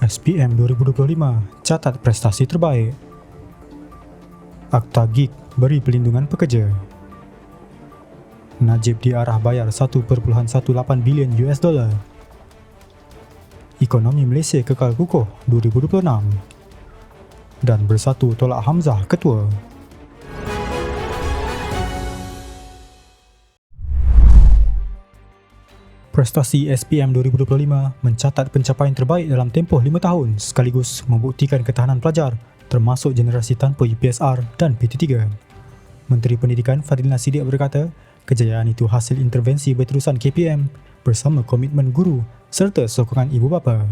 SPM 2025 catat prestasi terbaik. Akta Gig beri pelindungan pekerja. Najib diarah bayar 1.18 bilion US dollar. Ekonomi Malaysia kekal kukuh 2026. Dan Bersatu tolak Hamzah ketua. Prestasi SPM 2025 mencatat pencapaian terbaik dalam tempoh 5 tahun sekaligus membuktikan ketahanan pelajar termasuk generasi tanpa UPSR dan PT3. Menteri Pendidikan Fadlina Siddiq berkata, kejayaan itu hasil intervensi berterusan KPM bersama komitmen guru serta sokongan ibu bapa.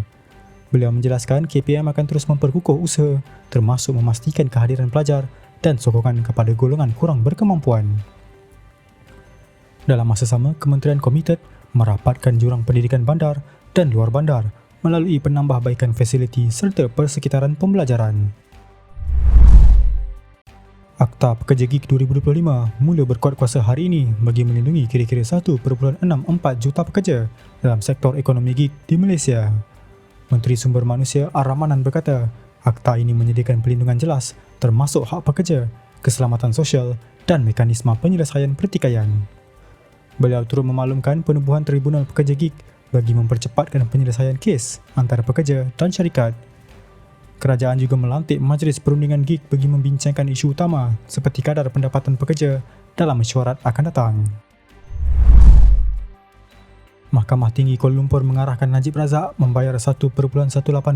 Beliau menjelaskan KPM akan terus memperkukuh usaha termasuk memastikan kehadiran pelajar dan sokongan kepada golongan kurang berkemampuan. Dalam masa sama, Kementerian komited merapatkan jurang pendidikan bandar dan luar bandar melalui penambahbaikan fasiliti serta persekitaran pembelajaran. Akta Pekerja Gig 2025 mula berkuat kuasa hari ini bagi melindungi kira-kira 1.64 juta pekerja dalam sektor ekonomi gig di Malaysia. Menteri Sumber Manusia Ar-Rahmanan berkata, akta ini menyediakan pelindungan jelas termasuk hak pekerja, keselamatan sosial dan mekanisme penyelesaian pertikaian. Beliau turut memaklumkan penubuhan Tribunal Pekerja Gig bagi mempercepatkan penyelesaian kes antara pekerja dan syarikat. Kerajaan juga melantik Majlis Perundingan Gig bagi membincangkan isu utama seperti kadar pendapatan pekerja dalam mesyuarat akan datang. Mahkamah Tinggi Kuala Lumpur mengarahkan Najib Razak membayar 1.18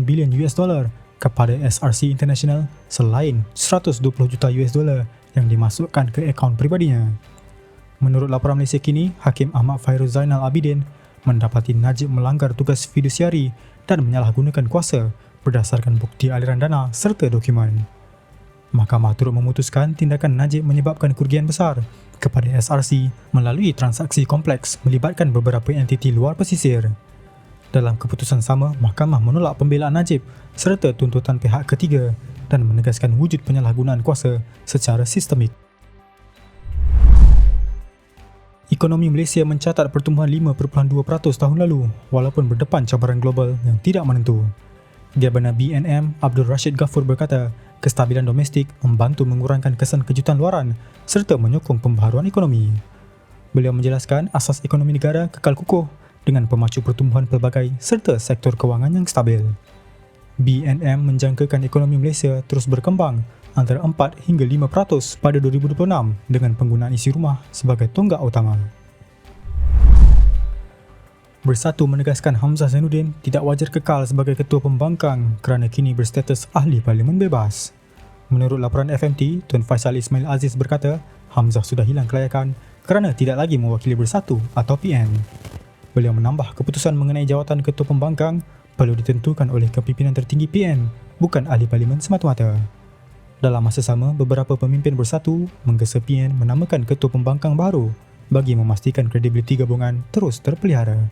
bilion US dollar kepada SRC International selain 120 juta US dollar yang dimasukkan ke akaun pribadinya. Menurut laporan Malaysia Kini, Hakim Ahmad Fairuz Zainal Abidin mendapati Najib melanggar tugas fidusiari dan menyalahgunakan kuasa berdasarkan bukti aliran dana serta dokumen. Mahkamah turut memutuskan tindakan Najib menyebabkan kerugian besar kepada SRC melalui transaksi kompleks melibatkan beberapa entiti luar pesisir. Dalam keputusan sama, Mahkamah menolak pembelaan Najib serta tuntutan pihak ketiga dan menegaskan wujud penyalahgunaan kuasa secara sistemik. Ekonomi Malaysia mencatat pertumbuhan 5.2% tahun lalu walaupun berdepan cabaran global yang tidak menentu. Gabanah BNM Abdul Rashid Ghafur berkata, kestabilan domestik membantu mengurangkan kesan kejutan luaran serta menyokong pembaharuan ekonomi. Beliau menjelaskan asas ekonomi negara kekal kukuh dengan pemacu pertumbuhan pelbagai serta sektor kewangan yang stabil. BNM menjangkakan ekonomi Malaysia terus berkembang antara 4 hingga 5% pada 2026 dengan penggunaan isi rumah sebagai tonggak utama. Bersatu menegaskan Hamzah Zainuddin tidak wajar kekal sebagai ketua pembangkang kerana kini berstatus ahli parlimen bebas. Menurut laporan FMT, Tun Faisal Ismail Aziz berkata, Hamzah sudah hilang kelayakan kerana tidak lagi mewakili Bersatu atau PN. Beliau menambah keputusan mengenai jawatan ketua pembangkang perlu ditentukan oleh kepimpinan tertinggi PN, bukan ahli parlimen semata-mata. Dalam masa sama, beberapa pemimpin Bersatu menggesa PN menamakan ketua pembangkang baru bagi memastikan kredibiliti gabungan terus terpelihara.